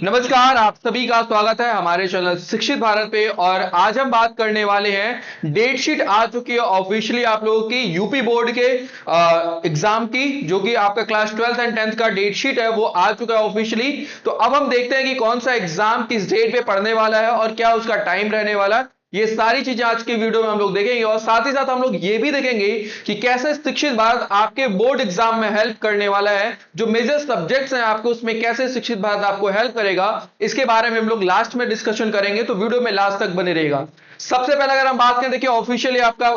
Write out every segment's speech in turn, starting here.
नमस्कार, आप सभी का स्वागत है हमारे चैनल शिक्षित भारत पे। और आज हम बात करने वाले हैं, डेट शीट आ चुकी है ऑफिशियली आप लोगों की यूपी बोर्ड के एग्जाम की, जो कि आपका क्लास 12th एंड 10th का डेट शीट है वो आ चुका है ऑफिशियली। तो अब हम देखते हैं कि कौन सा एग्जाम किस डेट पे पढ़ने वाला है और क्या उसका टाइम रहने वाला है। ये सारी चीजें आज के वीडियो में हम लोग देखेंगे और साथ ही साथ हम लोग ये भी देखेंगे कि कैसे शिक्षित भारत आपके बोर्ड एग्जाम में हेल्प करने वाला है। जो मेजर सब्जेक्ट्स हैं आपको उसमें कैसे शिक्षित भारत आपको हेल्प करेगा, इसके बारे में हम लोग लास्ट में डिस्कशन करेंगे, तो वीडियो में लास्ट तक बने रहेगा। सबसे पहले अगर हम बात करें, देखिए ऑफिशियली आपका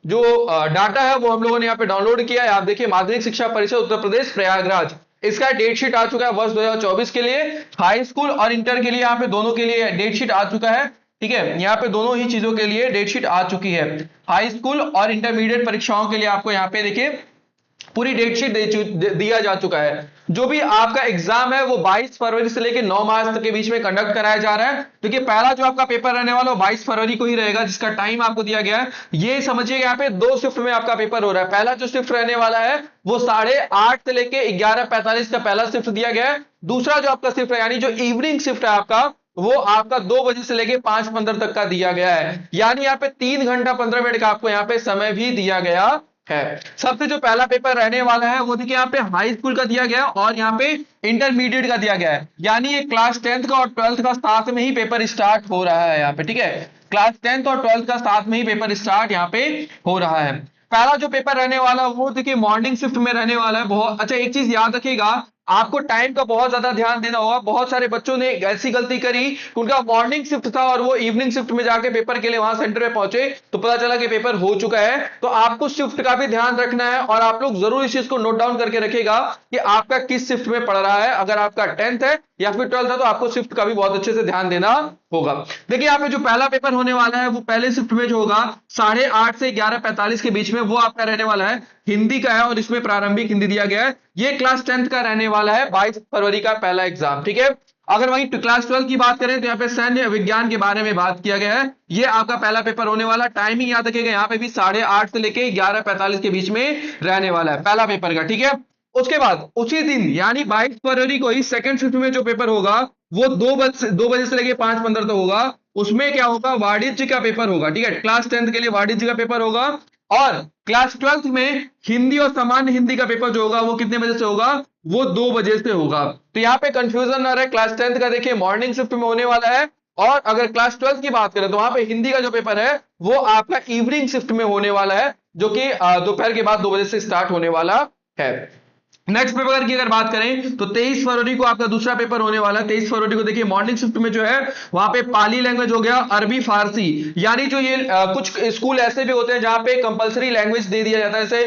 जो डाटा है वो हम लोगों ने यहाँ पे डाउनलोड किया है। आप देखिए, माध्यमिक शिक्षा परिषद उत्तर प्रदेश प्रयागराज, इसका डेट शीट आ चुका है वर्ष 2024 के लिए। हाई स्कूल और इंटर के लिए यहाँ पे दोनों के लिए डेट शीट आ चुका है। ठीक है, यहाँ पे दोनों ही चीजों के लिए डेट शीट आ चुकी है। हाई स्कूल और इंटरमीडिएट परीक्षाओं के लिए आपको यहाँ पे देखिए पूरी डेट शीट दिया जा चुका है। जो भी आपका एग्जाम है वो 22 फरवरी से लेकर 9 मार्च तक के बीच में कंडक्ट कराया जा रहा है। देखिए, पहला जो आपका पेपर रहने वाला है 22 फरवरी को ही रहेगा, जिसका टाइम आपको दिया गया है। ये समझिए यहाँ पे 2 शिफ्ट में आपका पेपर हो रहा है। पहला जो शिफ्ट रहने वाला है वो 8:30 से लेकर 11:45 का पहला शिफ्ट दिया गया है। दूसरा जो आपका शिफ्ट है, यानी जो इवनिंग शिफ्ट है आपका, वो आपका 2 बजे से लेके 5:15 तक का दिया गया है। यानी यहाँ पे 3 घंटा 15 मिनट का आपको यहाँ पे समय भी दिया गया है। सबसे जो पहला पेपर रहने वाला है वो देखिए यहाँ पे हाई स्कूल का दिया गया और यहाँ पे इंटरमीडिएट का दिया गया है। यानी ये क्लास 10th का और 12th का साथ में ही पेपर स्टार्ट हो रहा है यहाँ पे। ठीक है, क्लास 10th और 12th का साथ में ही पेपर स्टार्ट यहाँ पे हो रहा है। पहला जो पेपर रहने वाला वो देखिए मॉर्निंग शिफ्ट में रहने वाला है। बहुत अच्छा, एक चीज याद रखिएगा, आपको टाइम का बहुत ज्यादा ध्यान देना होगा। बहुत सारे बच्चों ने ऐसी गलती करी, उनका मॉर्निंग शिफ्ट था और वो इवनिंग शिफ्ट में जाके पेपर के लिए वहां सेंटर में पहुंचे तो पता चला कि पेपर हो चुका है। तो आपको शिफ्ट का भी ध्यान रखना है और आप लोग जरूर इस चीज को नोट डाउन करके रखिएगा कि आपका किस शिफ्ट में पड़ रहा है। अगर आपका 10th है या फिर 12th है तो आपको शिफ्ट का भी बहुत अच्छे से ध्यान देना होगा। देखिए, यहाँ पे जो पहला पेपर होने वाला है वो पहले शिफ्ट में जो होगा 8:30 से 11:45 के बीच में, वो आपका रहने वाला है हिंदी का है और इसमें प्रारंभिक हिंदी दिया गया है। ये क्लास 10th का रहने वाला है, 22 फरवरी का पहला एग्जाम। ठीक है, अगर वहीं क्लास 12 की बात करें तो यहाँ पे सैन्य विज्ञान के बारे में बात किया गया है। ये आपका पहला पेपर होने वाला। टाइमिंग याद रखिएगा, यहाँ पे भी 8:30 से लेके 11:45 के बीच में रहने वाला है पहला पेपर का। ठीक है, उसके बाद उसी दिन यानी 22 फरवरी को ही सेकंड शिफ्ट में जो पेपर होगा वो 2 बजे से लेके 5:15 तक होगा। उसमें क्या होगा, वाणिज्य का पेपर होगा। ठीक है, क्लास 10th के लिए वाणिज्य का पेपर होगा। और क्लास 12th में हिंदी और सामान्य हिंदी का पेपर जो होगा वो कितने बजे से होगा, वो 2 बजे से होगा। तो यहाँ पे कंफ्यूजन ना रहे, क्लास 10th का देखिए मॉर्निंग शिफ्ट में होने वाला है और अगर क्लास 12th की बात करें तो वहां पे हिंदी का जो पेपर है वो आपका इवनिंग शिफ्ट में होने वाला है, जो कि दोपहर के बाद 2 बजे से स्टार्ट होने वाला है। नेक्स्ट पेपर की अगर बात करें तो 23 फरवरी को आपका दूसरा पेपर होने वाला है। 23 फरवरी को देखिए मॉर्निंग शिफ्ट में जो है वहां पे पाली लैंग्वेज हो गया, अरबी फारसी। यानी जो ये कुछ स्कूल ऐसे भी होते हैं जहां पे कंपलसरी लैंग्वेज दे दिया जाता है, जैसे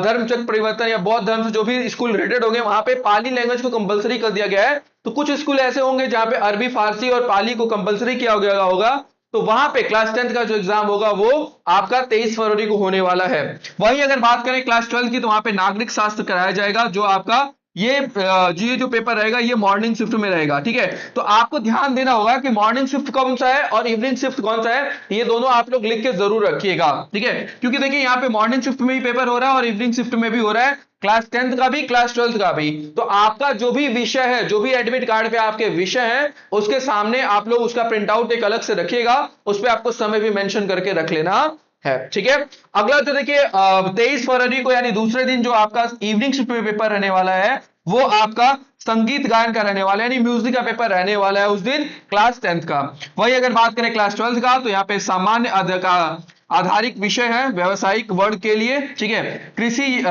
धर्मचक्र परिवर्तन या बौद्ध धर्म से जो भी स्कूल रिलेटेड हो गए वहां पे पाली लैंग्वेज को कंपलसरी कर दिया गया है। तो कुछ स्कूल ऐसे होंगे जहां पे अरबी फारसी और पाली को कंपलसरी किया गया होगा, तो वहां पे क्लास 10th का जो एग्जाम होगा वो आपका 23 फरवरी को होने वाला है। वहीं अगर बात करें क्लास 12 की तो वहां पे नागरिक शास्त्र कराया जाएगा, जो आपका ये जो पेपर रहेगा ये मॉर्निंग शिफ्ट में रहेगा। ठीक है, तो आपको ध्यान देना होगा कि मॉर्निंग शिफ्ट कौन सा है और इवनिंग शिफ्ट कौन सा है, ये दोनों आप लोग लिख के जरूर रखिएगा। ठीक है, क्योंकि देखिए यहाँ पे मॉर्निंग शिफ्ट में भी पेपर हो रहा है और इवनिंग शिफ्ट में भी हो रहा है, क्लास 10th का भी क्लास 12th का भी। तो आपका जो भी विषय है, जो भी एडमिट कार्ड पे आपके विषय है, उसके सामने आप लोग उसका प्रिंट आउट एक अलग से रखिएगा, उस पर आपको समय भी मेंशन करके रख लेना है। ठीक है, अगला जो देखिए 23 फरवरी को यानी दूसरे दिन जो आपका इवनिंग शिफ्ट में पेपर रहने वाला है वो आपका संगीत गायन का रहने वाला है, यानी म्यूजिक का पेपर रहने वाला है उस दिन क्लास 10th का। वही अगर बात करें क्लास 12th का तो यहाँ पे सामान्य आधारिक विषय है व्यवसायिक वर्ग के लिए। ठीक है, कृषि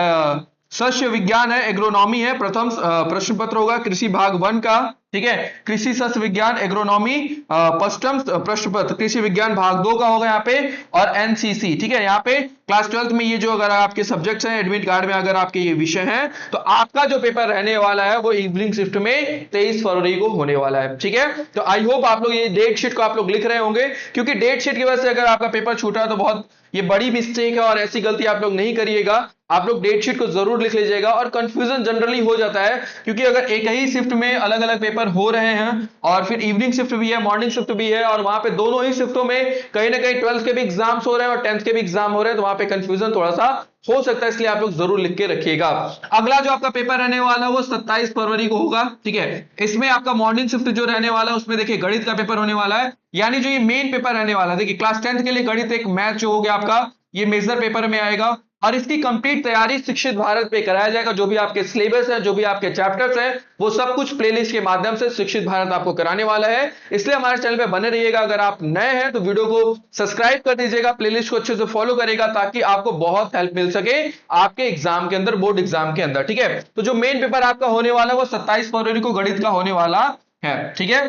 सस्य विज्ञान है, एग्रोनॉमी है। प्रथम प्रश्न पत्र होगा कृषि भाग 1 का। ठीक है, कृषि सस्य विज्ञान एग्रोनॉमी। पश्चिम प्रश्न पत्र कृषि विज्ञान भाग 2 का होगा यहाँ पे, और एनसीसी। ठीक है, यहाँ पे क्लास 12th में ये जो अगर आपके सब्जेक्ट्स हैं एडमिट कार्ड में अगर आपके ये विषय हैं तो आपका जो पेपर रहने वाला है वो इवनिंग शिफ्ट में 23 फरवरी को होने वाला है। ठीक है, तो आई होप आप लोग ये डेट शीट को आप लोग लिख रहे होंगे, क्योंकि डेट शीट की वजह से अगर आपका पेपर छूटा है तो बहुत ये बड़ी मिस्टेक है और ऐसी गलती आप लोग नहीं करिएगा। आप लोग डेट शीट को जरूर लिख लीजिएगा। और कंफ्यूजन जनरली हो जाता है क्योंकि अगर एक ही शिफ्ट में अलग अलग पेपर हो रहे हैं और फिर इवनिंग शिफ्ट भी है, मॉर्निंग शिफ्ट भी है, और वहां पे दोनों ही शिफ्टों में कहीं ना कहीं 12th के भी एग्जाम्स हो रहे हैं और 10th के भी एग्जाम हो रहे हैं, तो वहां पे कंफ्यूजन थोड़ा सा हो सकता है, इसलिए आप लोग जरूर लिख के रखिएगा। अगला जो आपका पेपर रहने वाला है वो 27 फरवरी को होगा, ठीक है। इसमें आपका मॉर्निंग शिफ्ट जो रहने वाला है उसमें देखिए गणित का पेपर होने वाला है, यानी जो ये मेन पेपर रहने वाला है, देखिए क्लास 10th के लिए गणित एक मैथ जो हो गया आपका, ये मेजर पेपर में आएगा और इसकी कंप्लीट तैयारी शिक्षित भारत पे कराया जाएगा। जो भी आपके सिलेबस है, जो भी आपके चैप्टर्स हैं, वो सब कुछ प्लेलिस्ट के माध्यम से शिक्षित भारत आपको कराने वाला है। इसलिए हमारे चैनल पे बने रहिएगा। अगर आप नए हैं तो वीडियो को सब्सक्राइब कर दीजिएगा, प्लेलिस्ट को अच्छे से फॉलो करेगा ताकि आपको बहुत हेल्प मिल सके आपके एग्जाम के अंदर, बोर्ड एग्जाम के अंदर, ठीक है। तो जो मेन पेपर आपका होने वाला है वो 27 फरवरी को गणित का होने वाला है, ठीक है।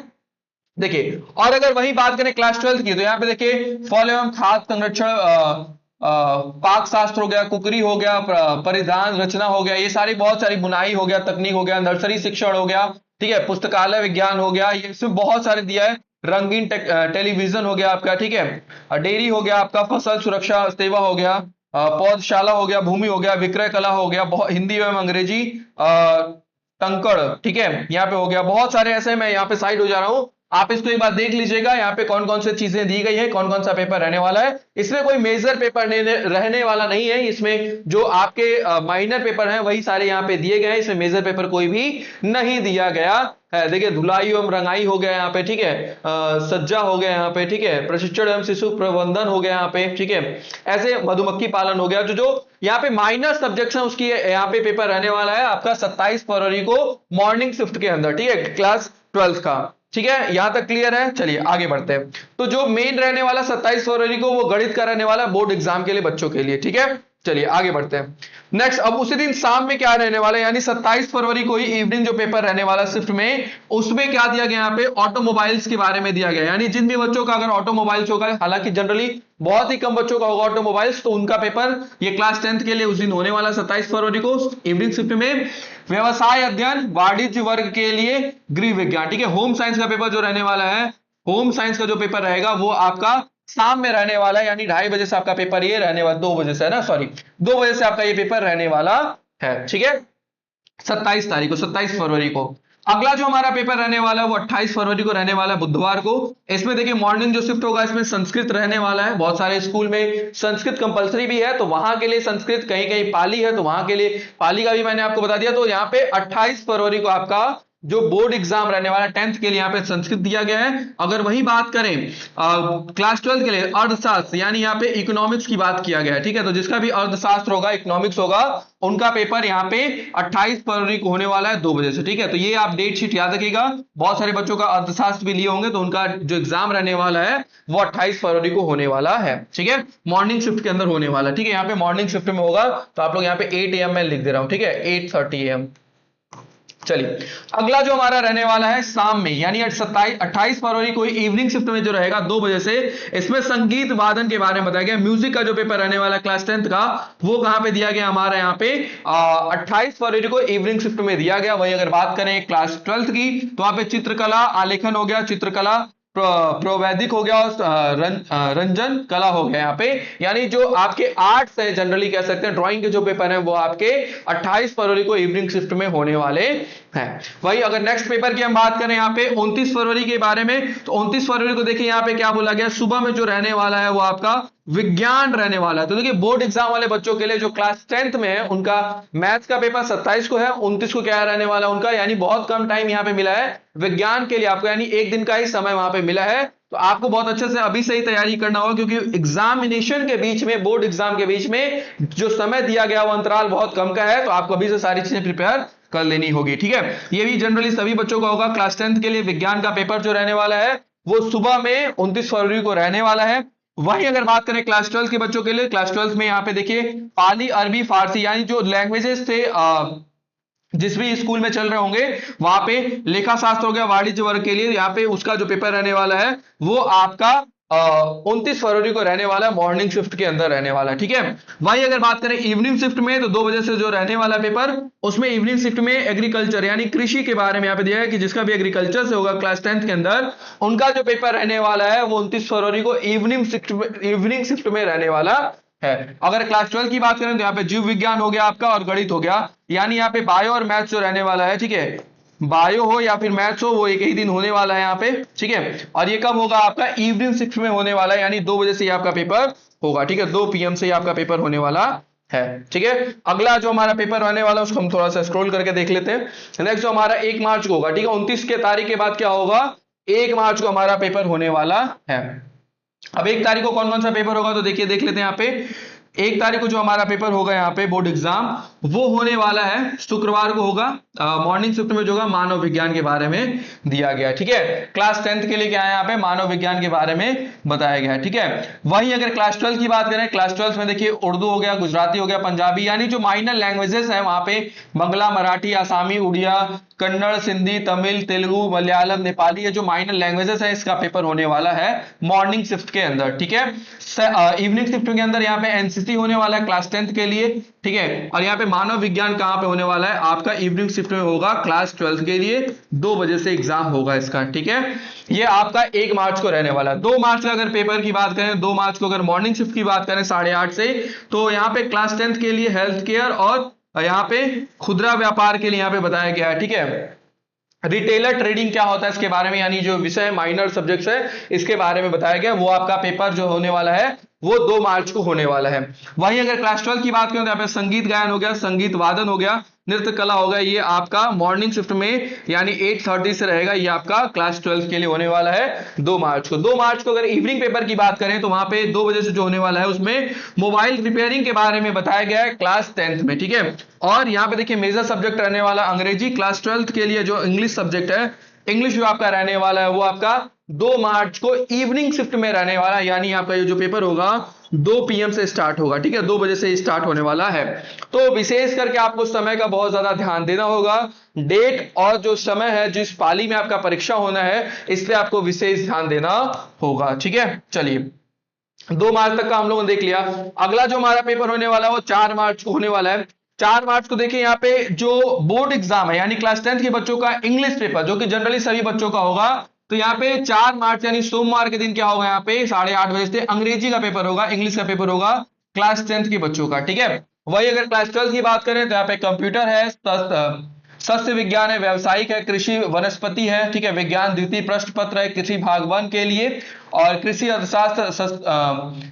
देखिए, और अगर वही बात करें क्लास 12th की, तो यहाँ पे देखिए फल एवं खाद्य संरक्षण, पाक शास्त्र हो गया, कुकरी हो गया, परिधान रचना हो गया, ये सारी बहुत सारी, बुनाई हो गया, तकनीक हो गया, नर्सरी शिक्षण हो गया, ठीक है, पुस्तकालय विज्ञान हो गया, ये इसमें बहुत सारे दिया है। रंगीन टेलीविजन हो गया आपका, ठीक है, डेयरी हो गया आपका, फसल सुरक्षा सेवा हो गया, पौधशाला हो गया, भूमि हो गया, विक्रय कला हो गया, हिंदी एवं अंग्रेजी, टंकड़, ठीक है, यहाँ पे हो गया। बहुत सारे ऐसे, मैं यहाँ पे साइड हो जा रहा हूँ, आप इसको एक बार देख लीजिएगा यहाँ पे कौन कौन सी चीजें दी गई है, कौन कौन सा पेपर रहने वाला है। इसमें कोई मेजर पेपर रहने वाला नहीं है, इसमें जो आपके माइनर पेपर हैं वही सारे यहाँ पे दिए गए हैं, इसमें मेजर पेपर कोई भी नहीं दिया गया है। देखिए धुलाई एवं रंगाई हो गया यहाँ पे, ठीक है, सज्जा हो गया यहाँ पे, ठीक है, प्रशिक्षण एवं शिशु प्रबंधन हो गया यहाँ पे, ठीक है, ऐसे मधुमक्खी पालन हो गया। जो जो यहाँ पे माइनर सब्जेक्ट्स हैं उसकी यहाँ पे पेपर रहने वाला है आपका 27 फरवरी को मॉर्निंग शिफ्ट के अंदर, ठीक है, क्लास 12 का, ठीक है। यहां तक क्लियर है। चलिए आगे बढ़ते हैं। तो जो मेन रहने वाला 27 फरवरी को वो गणित का रहने वाला बोर्ड एग्जाम के लिए बच्चों के लिए, ठीक है। चलिए आगे बढ़ते हैं। नेक्स्ट, अब उसी दिन शाम में क्या रहने वाला है, यानी 27 फरवरी को ही इवनिंग जो पेपर रहने वाला शिफ्ट में, उसमें क्या दिया गया यहाँ पे, ऑटोमोबाइल्स के बारे में दिया गया। यानी जिन भी बच्चों का अगर ऑटोमोबाइल्स होगा, हालांकि जनरली बहुत ही कम बच्चों का होगा ऑटोमोबाइल्स, तो उनका पेपर ये क्लास 10th के लिए उस दिन होने वाला 27 फरवरी को इवनिंग शिफ्ट में। व्यवसाय अध्ययन वाणिज्य वर्ग के लिए गृह विज्ञान, ठीक है, होम साइंस का पेपर जो रहने वाला है, होम साइंस का जो पेपर रहेगा वो आपका शाम में रहने वाला है, यानी 2:30 बजे से आपका पेपर ये रहने वाला, 2 बजे से है ना, सॉरी 2 बजे से आपका ये पेपर रहने वाला है, ठीक है, 27 तारीख को, 27 फरवरी को। अगला जो हमारा पेपर रहने वाला है वो 28 फरवरी को रहने वाला है, बुधवार को। इसमें देखिए मॉर्निंग जो शिफ्ट होगा इसमें संस्कृत रहने वाला है। बहुत सारे स्कूल में संस्कृत कंपलसरी भी है, तो वहां के लिए संस्कृत, कहीं कहीं पाली है तो वहां के लिए पाली का भी मैंने आपको बता दिया। तो यहाँ पे 28 फरवरी को आपका जो बोर्ड एग्जाम रहने वाला 10th के लिए यहाँ पे संस्कृत दिया गया है। अगर वही बात करें क्लास 12 के लिए अर्थशास्त्र, यानी यहाँ पे इकोनॉमिक्स की बात किया गया है, ठीक है, तो जिसका भी अर्थशास्त्र होगा, इकोनॉमिक्स होगा, उनका पेपर यहाँ पे 28 फरवरी को होने वाला है 2 बजे से, ठीक है। तो ये आप डेट शीट याद रखिएगा। बहुत सारे बच्चों का अर्थशास्त्र भी लिए होंगे, तो उनका जो एग्जाम रहने वाला है वो 28 फरवरी को होने वाला है, ठीक है, मॉर्निंग शिफ्ट के अंदर होने वाला है, ठीक है। यहाँ पे मॉर्निंग शिफ्ट में होगा, तो आप लोग यहाँ पे 8 AM में लिख दे रहा हूँ, ठीक है, 8:30 AM। चलिए अगला जो हमारा रहने वाला है शाम में, यानी 28 फरवरी को इवनिंग शिफ्ट में जो रहेगा 2 बजे से, इसमें संगीत वादन के बारे में बताया गया। म्यूजिक का जो पेपर रहने वाला क्लास 10th का, वो कहां पे दिया गया हमारा यहाँ पे 28 फरवरी को इवनिंग शिफ्ट में दिया गया। वही अगर बात करें क्लास 12th की, तो वहां पे चित्रकला, आलेखन हो गया, चित्रकला प्रवैधिक हो गया, और रंजन कला हो गया यहाँ पे, यानी जो आपके आर्ट्स है, जनरली कह सकते हैं ड्राइंग के जो पेपर है वो आपके 28 फरवरी को इवनिंग शिफ्ट में होने वाले हैं। वही अगर नेक्स्ट पेपर की हम बात करें यहाँ पे 29 फरवरी के बारे में, तो 29 फरवरी को देखिए यहाँ पे क्या बोला गया, सुबह में जो रहने वाला है वो आपका विज्ञान रहने वाला है। तो देखिए बोर्ड एग्जाम वाले बच्चों के लिए जो क्लास 10th में है, उनका मैथ्स का पेपर 27 को है, 29 को क्या रहने वाला उनका, यानी बहुत कम टाइम यहाँ पे मिला है विज्ञान के लिए आपको, यानी एक दिन का ही समय वहां पे मिला है। तो आपको बहुत अच्छे से अभी से ही तैयारी करना होगा, क्योंकि एग्जामिनेशन के बीच में, बोर्ड एग्जाम के बीच में जो समय दिया गया वो अंतराल बहुत कम का है, तो आपको अभी से सारी चीजें प्रिपेयर कर लेनी होगी, ठीक है। ये भी जनरली सभी बच्चों का होगा। क्लास 10th के लिए विज्ञान का पेपर जो रहने वाला है वो सुबह में 29 फरवरी को रहने वाला है। वही अगर बात करें क्लास 12 के बच्चों के लिए, क्लास 12 में यहाँ पे देखिए पाली, अरबी, फारसी, यानी जो लैंग्वेजेस थे जिस भी स्कूल में चल रहे होंगे, वहां पे लेखा शास्त्र हो गया वाणिज्य वर्ग के लिए, यहाँ पे उसका जो पेपर रहने वाला है वो आपका 29 फरवरी को रहने वाला है, मॉर्निंग शिफ्ट के अंदर रहने वाला है, ठीक है। वही अगर बात करें इवनिंग शिफ्ट में, तो 2 बजे से जो रहने वाला पेपर, उसमें इवनिंग शिफ्ट में एग्रीकल्चर यानी कृषि के बारे में यहाँ पे दिया है कि जिसका भी एग्रीकल्चर से होगा क्लास 10th के अंदर, उनका जो पेपर रहने वाला है वो 29 फरवरी को इवनिंग शिफ्ट में रहने वाला है। अगर क्लास 12 की बात करें तो यहाँ पे जीव विज्ञान हो गया आपका और गणित हो गया, यानी यहाँ पे बायो और मैथ्स जो रहने वाला है, ठीक है, बायो हो या फिर मैथ्स हो, वो एक ही दिन होने वाला है यहाँ पे, ठीक है। और ये कब होगा आपका इवनिंग शिफ्ट में होने वाला है, यानी 2 बजे से ही आपका पेपर होगा, ठीक है, 2 PM से ही आपका पेपर होने वाला है। ठीक है, अगला जो हमारा पेपर रहने वाला है उसको हम थोड़ा सा स्क्रॉल करके देख लेते हैं। नेक्स्ट जो हमारा 1 मार्च को होगा, ठीक है, 29 के तारीख के बाद क्या होगा, 1 मार्च को हमारा पेपर होने वाला है। अब 1 तारीख को कौन कौन सा पेपर होगा, तो देखिए देख लेते हैं यहाँ पे। 1 तारीख को जो हमारा पेपर होगा यहाँ पे बोर्ड एग्जाम, वो होने वाला है शुक्रवार को होगा। मॉर्निंग शिफ्ट में जो होगा मानव विज्ञान के बारे में दिया गया है। ठीक है, क्लास 10th के लिए क्या है यहाँ पे, मानव विज्ञान के बारे में बताया गया है। ठीक है, वहीं अगर क्लास 12 की बात करें, क्लास 12 में देखिए उर्दू हो गया, गुजराती हो गया, पंजाबी, यानी जो माइनर लैंग्वेजेस है वहां पे बंगला, मराठी, आसामी, उड़िया, कन्नड़, सिंधी, तमिल, तेलुगु, मलयालम, नेपाली, ये जो माइनर लैंग्वेजेस है इसका पेपर होने वाला है मॉर्निंग शिफ्ट के अंदर। ठीक है, इवनिंग शिफ्ट के अंदर यहाँ पे एनसीसी होने वाला है क्लास 10th के लिए। ठीक है, और यहाँ पे मानव विज्ञान कहाँ पे होने वाला है, आपका इवनिंग शिफ्ट में होगा क्लास 12th के लिए, 2 बजे से एग्जाम होगा इसका। ठीक है, ये आपका 1 मार्च को रहने वाला है। 2 मार्च का अगर पेपर की बात करें, 2 मार्च को अगर मॉर्निंग शिफ्ट की बात करें 8:30 से, तो यहाँ पे क्लास 10th के लिए हेल्थ केयर और यहाँ पे खुदरा व्यापार के लिए यहाँ पे बताया गया है। ठीक है, रिटेलर ट्रेडिंग क्या होता है इसके बारे में, यानी जो विषय माइनर सब्जेक्ट्स है इसके बारे में बताया गया। वो आपका पेपर जो होने वाला है वो 2 मार्च को होने वाला है। वहीं अगर क्लास 12 की बात करें तो यहाँ पे संगीत गायन हो गया, संगीत वादन हो गया, नृत्य कला हो गया, ये आपका मॉर्निंग शिफ्ट में यानी 8:30 से रहेगा। ये आपका क्लास 12 के लिए होने वाला है 2 मार्च को। 2 मार्च को अगर इवनिंग पेपर की बात करें तो वहां पे 2 बजे से जो होने वाला है उसमें मोबाइल रिपेयरिंग के बारे में बताया गया है क्लास 10th में। ठीक है, और यहाँ पे देखिए मेजर सब्जेक्ट रहने वाला अंग्रेजी, क्लास 12th के लिए जो इंग्लिश सब्जेक्ट है, इंग्लिश जो आपका रहने वाला है वो आपका 2 मार्च को इवनिंग शिफ्ट में रहने वाला है, यानी आपका ये जो पेपर होगा 2 PM से स्टार्ट होगा। ठीक है, 2 बजे से स्टार्ट होने वाला है। तो विशेष करके आपको समय का बहुत ज्यादा ध्यान देना होगा। डेट और जो समय है, जिस पाली में आपका परीक्षा होना है, इस पे आपको विशेष ध्यान देना होगा। ठीक है, चलिए 2 मार्च तक का हम लोगों ने देख लिया। अगला जो हमारा पेपर होने वाला है वो 4 मार्च को होने वाला है। 4 मार्च को देखिए यहाँ पे जो बोर्ड एग्जाम है, यानी क्लास 10th के बच्चों का इंग्लिश पेपर, जो कि जनरली सभी बच्चों का होगा, तो यहाँ पे 4 मार्च यानी सोमवार के दिन क्या होगा, यहाँ पे 8:30 बजे से अंग्रेजी का पेपर होगा, इंग्लिश का पेपर होगा क्लास 10th के बच्चों का। ठीक है, वही अगर क्लास 12 की बात करें तो यहाँ पे कंप्यूटर है, सस्य विज्ञान है, व्यवसायिक है, कृषि वनस्पति है। ठीक है, विज्ञान द्वितीय प्रश्न पत्र है कृषि भाग 1 के लिए, और कृषि अर्थशास्त्र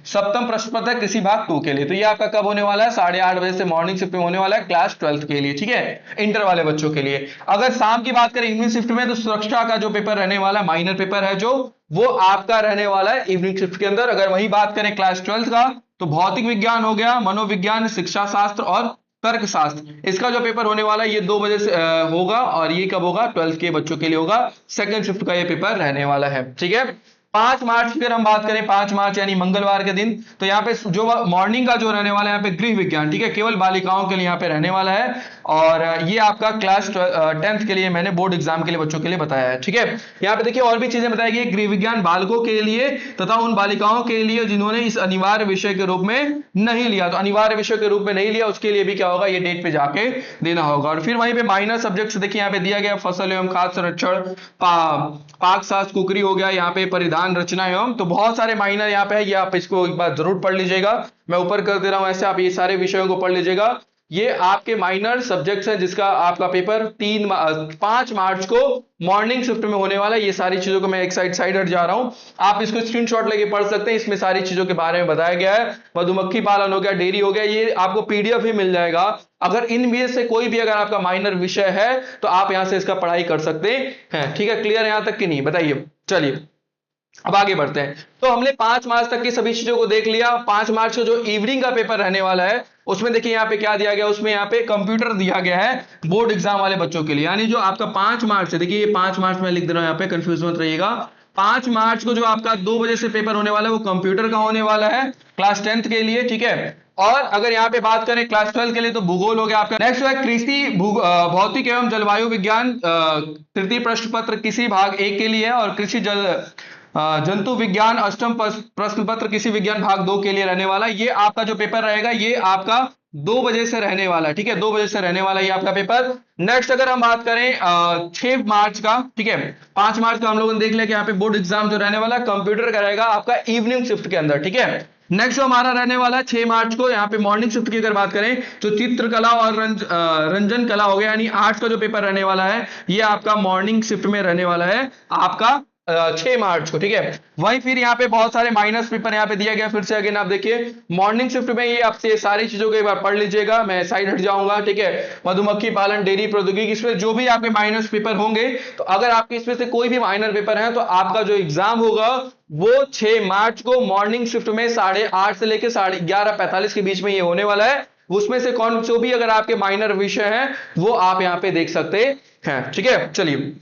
7th प्रश्न पत्र है कृषि भाग 2 के लिए। तो ये आपका कब होने वाला है, 8:30 बजे से मॉर्निंग शिफ्ट में होने वाला है क्लास 12th के लिए। ठीक है, इंटर वाले बच्चों के लिए। अगर शाम की बात करें इवनिंग शिफ्ट में, तो सुरक्षा का जो पेपर रहने वाला है, माइनर पेपर है जो, वो आपका रहने वाला है इवनिंग शिफ्ट के अंदर। अगर वही बात करें क्लास 12th का, तो भौतिक विज्ञान हो गया, मनोविज्ञान, शिक्षा शास्त्र और तर्कशास्त्र, इसका जो पेपर होने वाला है ये 2 बजे से होगा। और ये कब होगा, 12th के बच्चों के लिए होगा, सेकंड शिफ्ट का ये पेपर रहने वाला है। ठीक है, 5 मार्च की अगर हम बात करें, 5 मार्च यानी मंगलवार के दिन, तो यहाँ पे जो मॉर्निंग का जो रहने वाला है यहाँ पे गृह विज्ञान, ठीक है, केवल बालिकाओं के लिए यहाँ पे रहने वाला है। और ये आपका क्लास 10th के लिए मैंने बोर्ड एग्जाम के लिए बच्चों के लिए बताया है। ठीक है, यहाँ पे देखिए और भी चीजें बताई गई, गृह विज्ञान बालकों के लिए तथा उन बालिकाओं के लिए जिन्होंने इस अनिवार्य विषय के रूप में नहीं लिया, तो अनिवार्य विषय के रूप में नहीं लिया उसके लिए भी क्या होगा, ये डेट पे जाके देना होगा। और फिर वहीं पे माइनर सब्जेक्ट देखिए यहाँ पे दिया गया, फसल एवं खाद्य संरक्षण, पाक शास्त्र, कुकरी हो गया, यहाँ पे परिधान रचना एवं, तो बहुत सारे माइनर यहाँ पे है, ये आप इसको एक बार जरूर पढ़ लीजिएगा। मैं ऊपर कर दे रहा हूं, ऐसे आप ये सारे विषयों को पढ़ लीजिएगा। ये आपके माइनर सब्जेक्ट्स हैं जिसका आपका पेपर 5 मार्च को मॉर्निंग शिफ्ट में होने वाला है। ये सारी चीजों को मैं एक साइड हट जा रहा हूं, आप इसको स्क्रीनशॉट लेके पढ़ सकते हैं। इसमें सारी चीजों के बारे में बताया गया है, मधुमक्खी पालन हो गया, डेयरी हो गया, ये आपको पीडीएफ भी मिल जाएगा। अगर इन में से कोई भी अगर आपका माइनर विषय है तो आप यहां से इसका पढ़ाई कर सकते हैं। ठीक है, क्लियर यहां तक कि नहीं, बताइए। चलिए अब आगे बढ़ते हैं। तो हमने 5 मार्च तक की सभी चीजों को देख लिया। 5 मार्च को जो इवनिंग का पेपर रहने वाला है उसमें देखिए यहाँ पे क्या दिया गया, उसमें यहाँ पे कंप्यूटर दिया गया है बोर्ड एग्जाम वाले बच्चों के लिए। यानी जो आपका 5 मार्च है, देखिए ये 5 मार्च में लिख दे रहा हूं, यहाँ पे कंफ्यूज मत रहिएगा। 5 मार्च को जो आपका 2 बजे से पेपर होने वाला है वो कंप्यूटर का होने वाला है क्लास 10th के लिए। ठीक है, और अगर यहाँ पे बात करें क्लास 12 के लिए तो भूगोल हो गया आपका। नेक्स्ट है कृषि भौतिक एवं जलवायु विज्ञान, तृतीय प्रश्न पत्र किसी भाग 1 के लिए है, और कृषि जंतु विज्ञान 8th प्रश्न पत्र किसी विज्ञान भाग 2 के लिए रहने वाला है। ये आपका जो पेपर रहेगा ये आपका 2 बजे से रहने वाला है। ठीक है, 2 बजे से रहने वाला है ये आपका पेपर। नेक्स्ट अगर हम बात करें 6 मार्च का, ठीक है, 5 मार्च का हम लोगों ने देख लिया कि यहाँ पे बोर्ड एग्जाम जो रहने वाला है कंप्यूटर का रहेगा आपका इवनिंग शिफ्ट के अंदर। ठीक है, नेक्स्ट जो हमारा रहने वाला है 6 मार्च को यहाँ पे मॉर्निंग शिफ्ट की अगर बात करें तो चित्रकला और रंजन कला हो गया, यानी आर्ट्स का जो पेपर रहने वाला है ये आपका मॉर्निंग शिफ्ट में रहने वाला है आपका 6 मार्च को, ठीक है। वहीं फिर यहाँ पे बहुत सारे माइनस पेपर यहाँ पे दिया गया फिर से। अगेन आप देखिए मॉर्निंग शिफ्ट में ये आपसे सारी चीजों को एक बार पढ़ लीजिएगा, मैं साइड हट जाऊंगा, ठीक है। मधुमक्खी पालन, डेयरी प्रौद्योगिकी, इसमें जो भी आपके माइनस पेपर होंगे, तो अगर आपके इसमें से कोई भी माइनर पेपर है तो आपका जो एग्जाम होगा वो 6 मार्च को मॉर्निंग शिफ्ट में 8:30 से लेकर 11:45 के बीच में ये होने वाला है। उसमें से कौन जो भी अगर आपके माइनर विषय हैं वो आप यहाँ पे देख सकते हैं, ठीक है। चलिए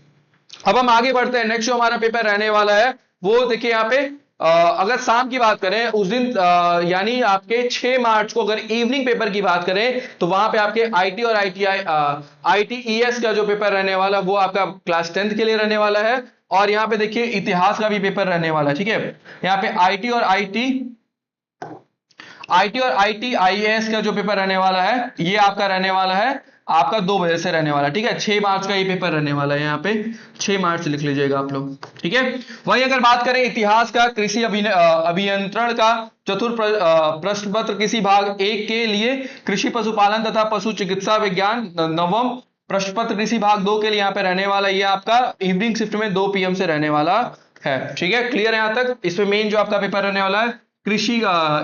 अब हम आगे बढ़ते हैं। नेक्स्ट जो हमारा पेपर रहने वाला है वो देखिए यहाँ पे अगर शाम की बात करें उस दिन यानी आपके 6 मार्च को अगर इवनिंग पेपर की बात करें तो वहां पे आपके आईटी और आईटीईएस का जो पेपर रहने वाला वो आपका क्लास 10th के लिए रहने वाला है। और यहाँ पे देखिए इतिहास का भी पेपर रहने वाला है, ठीक है। यहाँ पे आईटी और आईटीआईएस का जो पेपर रहने वाला है ये आपका रहने वाला है आपका 2 बजे से रहने वाला, ठीक है। 6 मार्च का ये पेपर रहने वाला है, यहाँ पे 6 मार्च लिख लीजिएगा आप लोग, ठीक है। वहीं अगर बात करें इतिहास का, कृषि अभियंत्रण का चतुर्थ प्रश्न पत्र किसी भाग 1 के लिए, कृषि पशुपालन तथा पशु चिकित्सा विज्ञान नवम प्रश्न पत्र किसी भाग 2 के लिए यहाँ पे रहने वाला, ये आपका इवनिंग शिफ्ट में 2 PM से रहने वाला है, ठीक है। क्लियर है यहाँ तक। इसमें मेन जो आपका पेपर रहने वाला है कृषि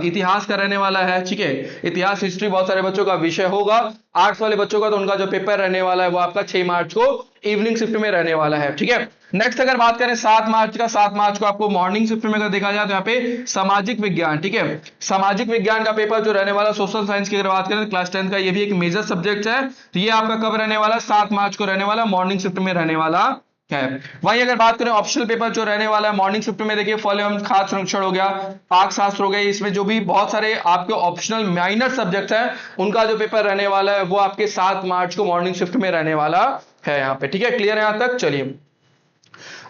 इतिहास का रहने वाला है, ठीक है। इतिहास हिस्ट्री बहुत सारे बच्चों का विषय होगा। आर्ट्स वाले बच्चों का तो उनका जो पेपर रहने वाला है वो आपका 6 मार्च को इवनिंग शिफ्ट में रहने वाला है, ठीक है। नेक्स्ट अगर बात करें 7 मार्च का, 7 मार्च को आपको मॉर्निंग शिफ्ट में अगर देखा जाए तो यहाँ पे सामाजिक विज्ञान, ठीक है। सामाजिक विज्ञान का पेपर जो रहने वाला, सोशल साइंस की अगर बात करें क्लास 10 का ये भी एक मेजर सब्जेक्ट है, तो ये आपका कब रहने वाला, 7 मार्च को रहने वाला, मॉर्निंग शिफ्ट में रहने वाला है। वहीं अगर बात करें ऑप्शनल पेपर जो रहने वाला है मॉर्निंग शिफ्ट में, देखिए फल एवं खाद्य संरक्षण हो गया, पाक शास्त्र हो गया, इसमें जो भी बहुत सारे आपके ऑप्शनल माइनर सब्जेक्ट हैं उनका जो पेपर रहने वाला है वो आपके 7 मार्च को मॉर्निंग शिफ्ट में रहने वाला है यहाँ पे, ठीक है। क्लियर है यहाँ तक। चलिए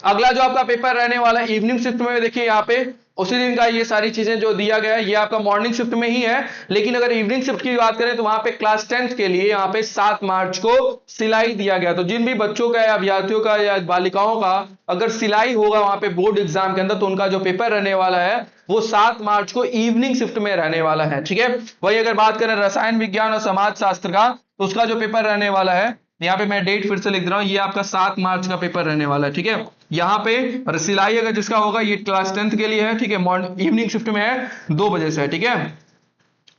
अगला जो आपका पेपर रहने वाला है इवनिंग शिफ्ट में, देखिए यहाँ पे उसी दिन का ये सारी चीजें जो दिया गया है ये आपका मॉर्निंग शिफ्ट में ही है, लेकिन अगर इवनिंग शिफ्ट की बात करें तो वहां पे क्लास 10th के लिए यहाँ पे 7 मार्च को सिलाई दिया गया। तो जिन भी बच्चों का या अभ्यर्थियों का या बालिकाओं का अगर सिलाई होगा वहां पे बोर्ड एग्जाम के अंदर तो उनका जो पेपर रहने वाला है वो 7 मार्च को इवनिंग शिफ्ट में रहने वाला है, ठीक है। वही अगर बात करें रसायन विज्ञान और समाज शास्त्र का तो उसका जो पेपर रहने वाला है, यहाँ पे मैं डेट फिर से लिख रहा हूं, ये आपका 7 मार्च का पेपर रहने वाला है, ठीक है। यहाँ पे सिलाई अगर जिसका होगा ये क्लास 10th के लिए है, ठीक है। मॉर्निंग इवनिंग शिफ्ट में है 2 बजे से, ठीक है।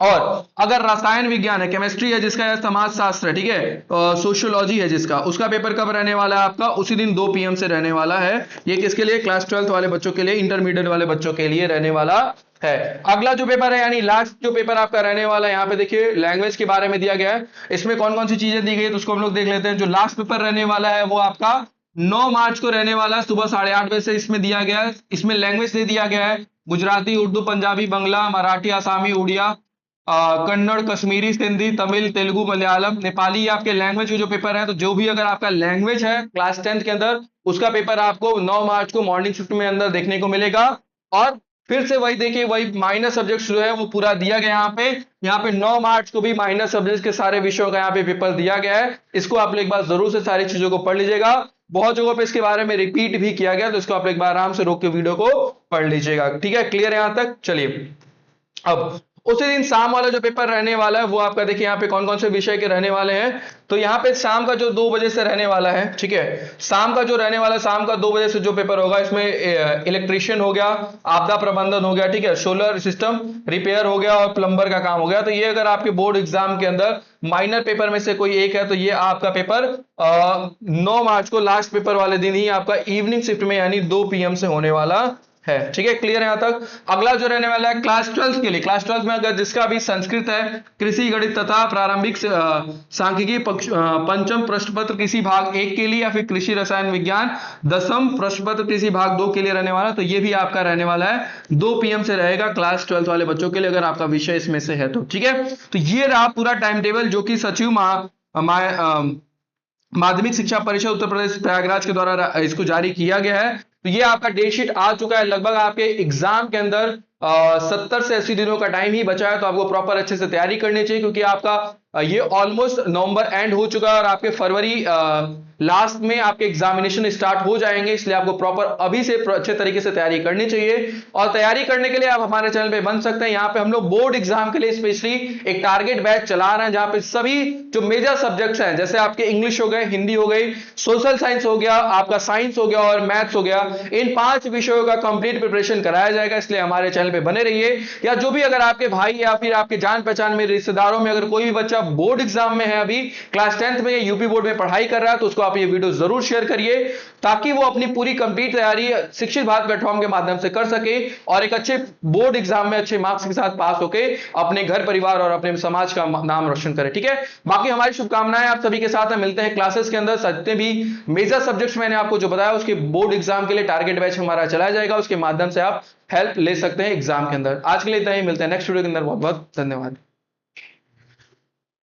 और अगर रसायन विज्ञान है, केमिस्ट्री है जिसका, या समाज शास्त्र है, ठीक है, सोशियोलॉजी है जिसका, उसका पेपर कब रहने वाला है आपका, उसी दिन 2 PM से रहने वाला है। ये किसके लिए, क्लास 12th वाले बच्चों के लिए, इंटरमीडिएट वाले बच्चों के लिए रहने वाला है। अगला जो पेपर है यानी लास्ट जो पेपर आपका रहने वाला है, यहाँ पे देखिए लैंग्वेज के बारे में दिया गया है। इसमें कौन कौन सी चीजें दी गई है तो उसको हम लोग देख लेते हैं। जो लास्ट पेपर रहने वाला है वो आपका 9 मार्च को रहने वाला है, सुबह 8:30 बजे से इसमें दिया गया है। इसमें लैंग्वेज दे दिया गया है गुजराती, उर्दू, पंजाबी, बांग्ला, मराठी, आसामी, उड़िया, कन्नड़, कश्मीरी, सिंधी, तमिल, तेलुगु, मलयालम, नेपाली आपके लैंग्वेज के जो पेपर है। तो जो भी अगर आपका लैंग्वेज है क्लास 10th के अंदर उसका पेपर आपको 9 मार्च को मॉर्निंग शिफ्ट में अंदर देखने को मिलेगा। और फिर से वही देखिए वही माइनर सब्जेक्ट जो है वो पूरा दिया गया यहाँ पे 9 मार्च को भी माइनर सब्जेक्ट के सारे विषयों का यहाँ पे पेपर दिया गया है। इसको आप एक बार जरूर से सारी चीजों को पढ़ लीजिएगा। बहुत जगहों पे इसके बारे में रिपीट भी किया गया तो इसको आप एक बार आराम से रोक के वीडियो को पढ़ लीजिएगा, ठीक है। क्लियर है यहाँ तक। चलिए अब उसी दिन शाम वाला जो पेपर रहने वाला है वो आपका देखिए यहाँ पे कौन कौन से विषय के रहने वाले हैं। तो यहाँ पे शाम का जो 2 बजे से रहने वाला है, ठीक है, शाम का जो रहने वाला है, शाम का 2 बजे से जो पेपर होगा इसमें इलेक्ट्रीशियन हो गया, आपदा प्रबंधन हो गया, ठीक है, सोलर सिस्टम रिपेयर हो गया और प्लम्बर का काम हो गया। तो ये अगर आपके बोर्ड एग्जाम के अंदर माइनर पेपर में से कोई एक है तो ये आपका पेपर 9 मार्च को लास्ट पेपर वाले दिन ही आपका इवनिंग शिफ्ट में यानी 2 PM से होने वाला है, ठीक है। क्लियर है यहां तक। अगला जो रहने वाला है क्लास 12 के लिए, क्लास 12 में अगर जिसका भी संस्कृत है, कृषि, गणित तथा प्रारंभिक सांख्यिकी पंचम प्रश्न पत्र किसी भाग 1 के लिए, या फिर कृषि रसायन विज्ञान 10th प्रश्न पत्र किसी भाग 2 के लिए रहने वाला, तो ये भी आपका रहने वाला है 2 PM से रहेगा क्लास 12 वाले बच्चों के लिए अगर आपका विषय इसमें से है तो, ठीक है। तो ये रहा पूरा टाइम टेबल जो कि सचिव माध्यमिक शिक्षा परिषद उत्तर प्रदेश प्रयागराज के द्वारा इसको जारी किया गया है। तो ये आपका डेट शीट आ चुका है। लगभग आपके एग्जाम के अंदर 70 से 80 दिनों का टाइम ही बचा है, तो आपको प्रॉपर अच्छे से तैयारी करनी चाहिए क्योंकि आपका ये ऑलमोस्ट नवंबर एंड हो चुका है और आपके फरवरी लास्ट में आपके एग्जामिनेशन स्टार्ट हो जाएंगे, इसलिए आपको प्रॉपर अभी से अच्छे तरीके से तैयारी करनी चाहिए। और तैयारी करने के लिए आप हमारे चैनल पे बन सकते हैं। यहाँ पे हम लोग बोर्ड एग्जाम के लिए स्पेशली एक टारगेट बैच चला रहे हैं, जहां पे सभी जो मेजर सब्जेक्ट्स हैं, जैसे आपके इंग्लिश हो गए, हिंदी हो गई, सोशल साइंस हो गया, आपका साइंस हो गया और मैथ्स हो गया, इन 5 विषयों का कंप्लीट प्रिपरेशन कराया जाएगा। इसलिए हमारे चैनल पे बने रहिए। या जो भी अगर आपके भाई या फिर आपके जान पहचान में रिश्तेदारों में अगर कोई भी बच्चा बोर्ड एग्जाम में है, अभी क्लास 10th में या यूपी बोर्ड में पढ़ाई कर रहा है, तो उसको आप ये वीडियो जरूर शेयर करिए, ताकि वो अपनी पूरी कंप्लीट तैयारी शिक्षित भारत प्लेटफॉर्म के माध्यम से कर सके और एक अच्छे बोर्ड एग्जाम में अच्छे मार्क्स के साथ पास होके अपने घर परिवार और अपने समाज का नाम रोशन करे। ठीक है, बाकी हमारी शुभकामनाएं आप सभी के साथ है। मिलते हैं क्लासेस के अंदर। जितने भी मेजर सब्जेक्ट्स मैंने आपको जो बताया, उसके बोर्ड एग्जाम के लिए टारगेट बैच हमारा चलाया जाएगा, उसके माध्यम से आप हेल्प ले सकते हैं एग्जाम के अंदर। आज के लिए इतना ही, मिलते हैं नेक्स्ट वीडियो के अंदर। बहुत बहुत धन्यवाद।